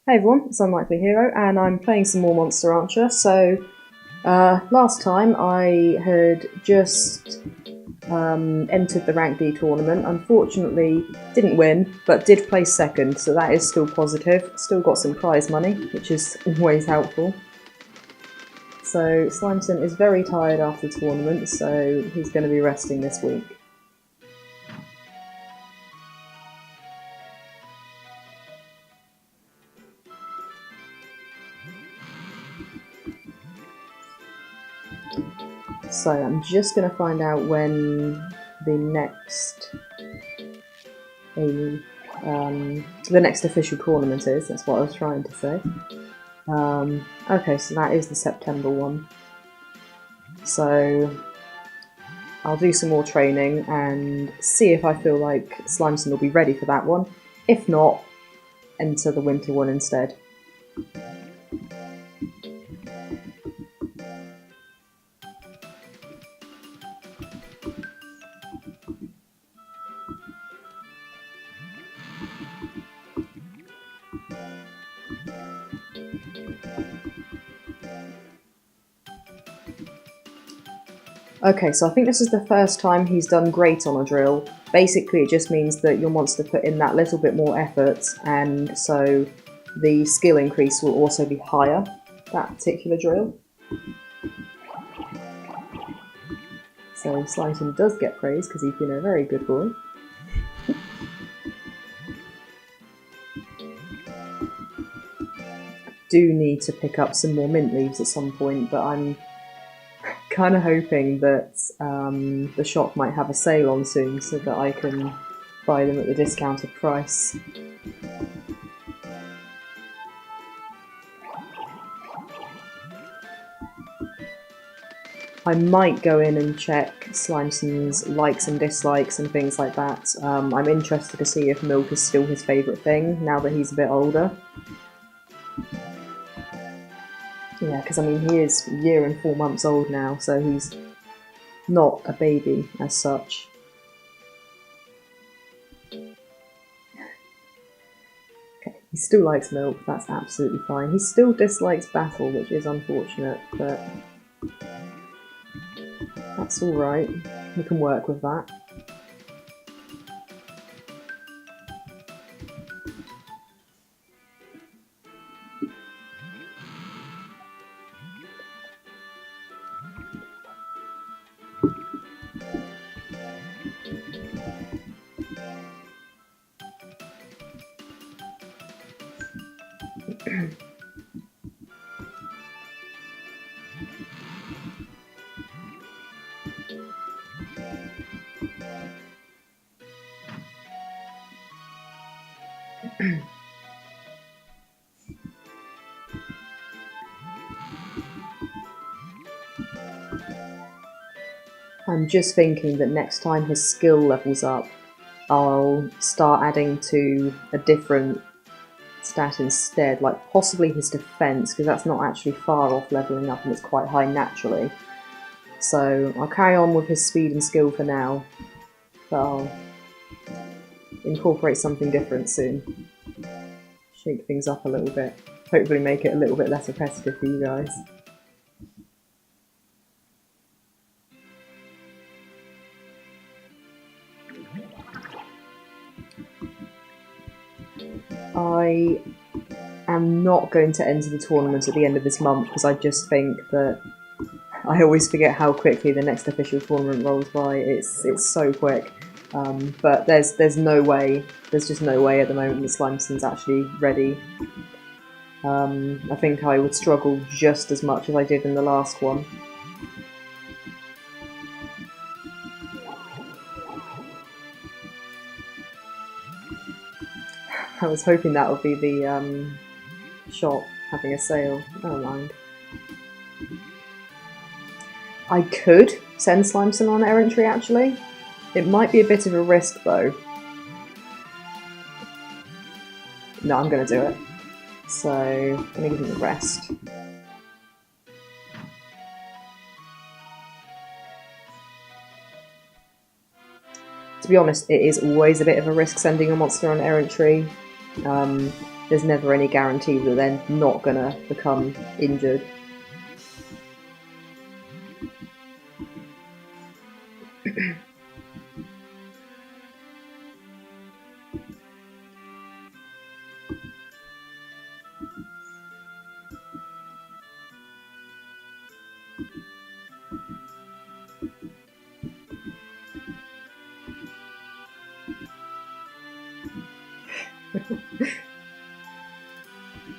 Hey everyone, it's Unlikely Hero, and I'm playing some more Monster Rancher. So, last time I had just entered the Rank D tournament. Unfortunately, didn't win, but did place second, so that is still positive. Still got some prize money, which is always helpful. So, Slimeson is very tired after the tournament, so he's going to be resting this week. So I'm just going to find out when the next official tournament is. That's what I was trying to say. Okay, so that is the September one. So I'll do some more training and see if I feel like Slimeson will be ready for that one. If not, enter the winter one instead. Okay, so I think this is the first time he's done great on a drill. Basically, it just means that your monster put in that little bit more effort, and so the skill increase will also be higher, that particular drill. So Slimeson does get praise because he's been a very good boy. Do need to pick up some more mint leaves at some point, but I'm kind of hoping that the shop might have a sale on soon so that I can buy them at the discounted price. I might go in and check Slimeson's likes and dislikes and things like that. I'm interested to see if milk is still his favourite thing now that he's a bit older. Yeah, because I mean he is a year and 4 months old now, so he's not a baby as such. Okay, he still likes milk, that's absolutely fine. He still dislikes battle, which is unfortunate, but that's alright. We can work with that. I'm just thinking that next time his skill levels up, I'll start adding to a different stat instead, like possibly his defense, because that's not actually far off leveling up and it's quite high naturally. So I'll carry on with his speed and skill for now, but I'll incorporate something different soon. Shake things up a little bit, hopefully make it a little bit less repetitive for you guys. I am not going to enter the tournament at the end of this month because I just think that I always forget how quickly the next official tournament rolls by. It's so quick, but there's just no way at the moment that Slimeson's actually ready. I think I would struggle just as much as I did in the last one. I was hoping that would be the shop having a sale. Never mind. I could send Slimeson on Errantry actually. It might be a bit of a risk though. No, I'm going to do it. So, I'm going to give him a rest. To be honest, it is always a bit of a risk sending a monster on Errantry. there's never any guarantee that they're not going to become injured.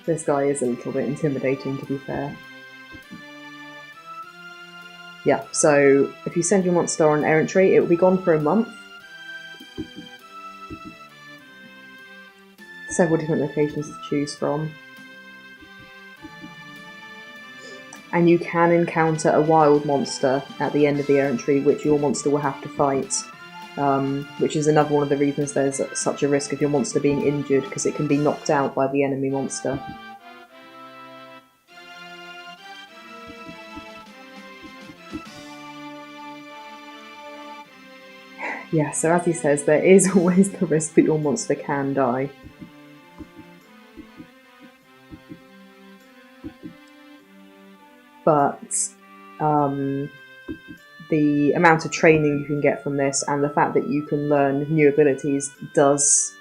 This guy is a little bit intimidating, to be fair. Yeah, so if you send your monster on Errantry, it will be gone for a month. Several different locations to choose from. And you can encounter a wild monster at the end of the Errantry, which your monster will have to fight. Which is another one of the reasons there's such a risk of your monster being injured, because it can be knocked out by the enemy monster. Yeah, so as he says, there is always the risk that your monster can die. But the amount of training you can get from this and the fact that you can learn new abilities does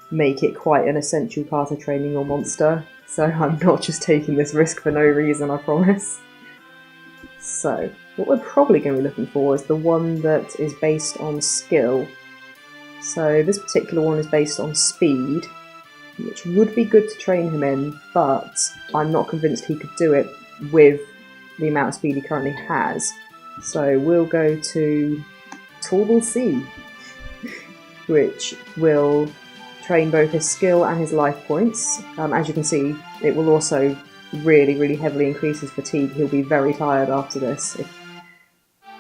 make it quite an essential part of training your monster. So I'm not just taking this risk for no reason, I promise. So, what we're probably going to be looking for is the one that is based on skill. So this particular one is based on speed, which would be good to train him in, but I'm not convinced he could do it with the amount of speed he currently has. So we'll go to Tall C, which will train both his skill and his life points. As you can see, it will also really heavily increase his fatigue. He'll be very tired after this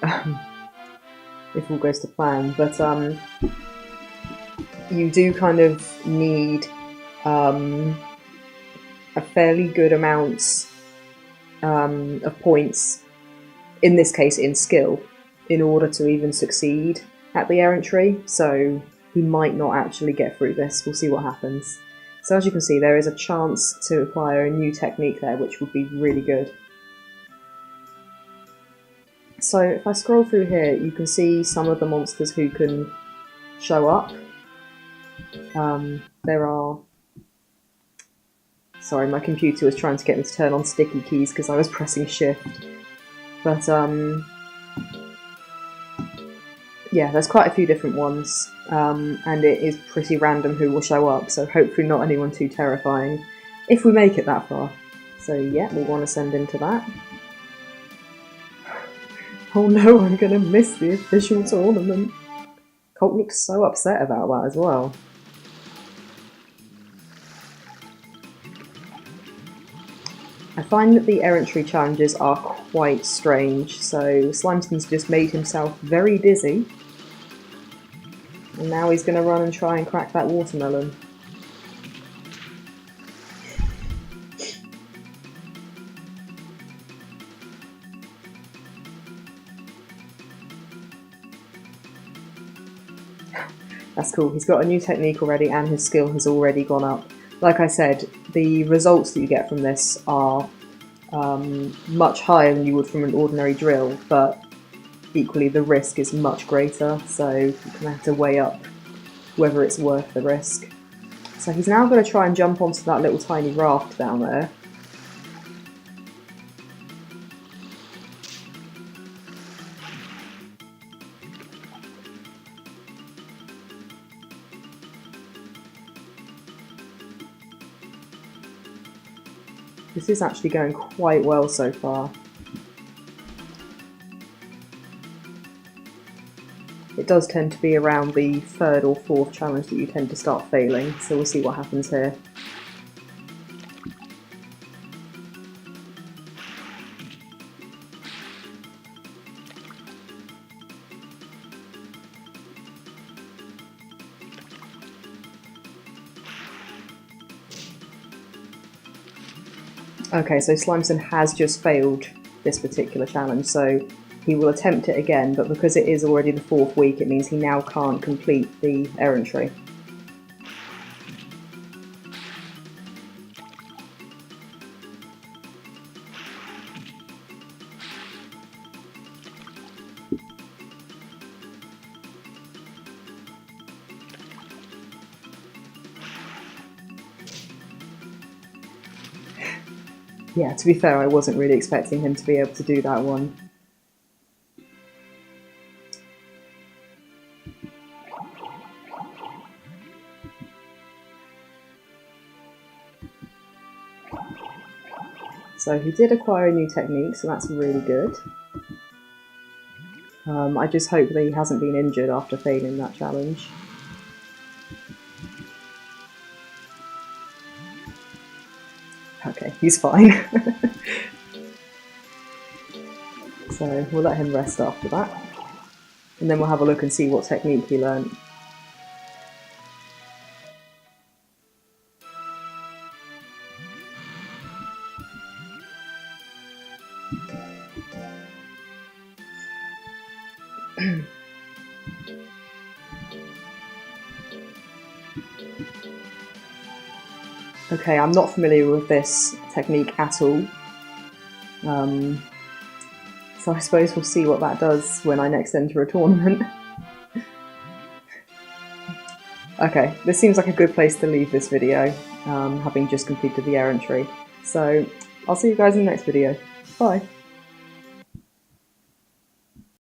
if all goes to plan. But you do kind of need a fairly good amount of points, in this case in skill, in order to even succeed at the Errantry, so he might not actually get through this. We'll see what happens. So as you can see, there is a chance to acquire a new technique there, which would be really good. So if I scroll through here, you can see some of the monsters who can show up. There are... Sorry, my computer was trying to get me to turn on sticky keys because I was pressing shift. But yeah, there's quite a few different ones, and it is pretty random who will show up, so hopefully not anyone too terrifying, if we make it that far. So yeah, we want to send into that. Oh no, I'm going to miss the official tournament. Colt looks so upset about that as well. I find that the Errantry challenges are quite strange, so Slimeson's just made himself very dizzy. And now he's going to run and try and crack that watermelon. That's cool, he's got a new technique already and his skill has already gone up. Like I said, the results that you get from this are much higher than you would from an ordinary drill, but equally the risk is much greater, so you're going to have to weigh up whether it's worth the risk. So he's now going to try and jump onto that little tiny raft down there. This is actually going quite well so far. It does tend to be around the third or fourth challenge that you tend to start failing, so we'll see what happens here. Okay, so Slimeson has just failed this particular challenge, so he will attempt it again, but because it is already the 4th week, it means he now can't complete the Errantry. Yeah, to be fair, I wasn't really expecting him to be able to do that one. So he did acquire a new technique, so that's really good. I just hope that he hasn't been injured after failing that challenge. Okay, he's fine. So we'll let him rest after that. And then we'll have a look and see what technique he learned. Okay, I'm not familiar with this technique at all. So I suppose we'll see what that does when I next enter a tournament. Okay, this seems like a good place to leave this video, having just completed the errantry. So I'll see you guys in the next video. Bye!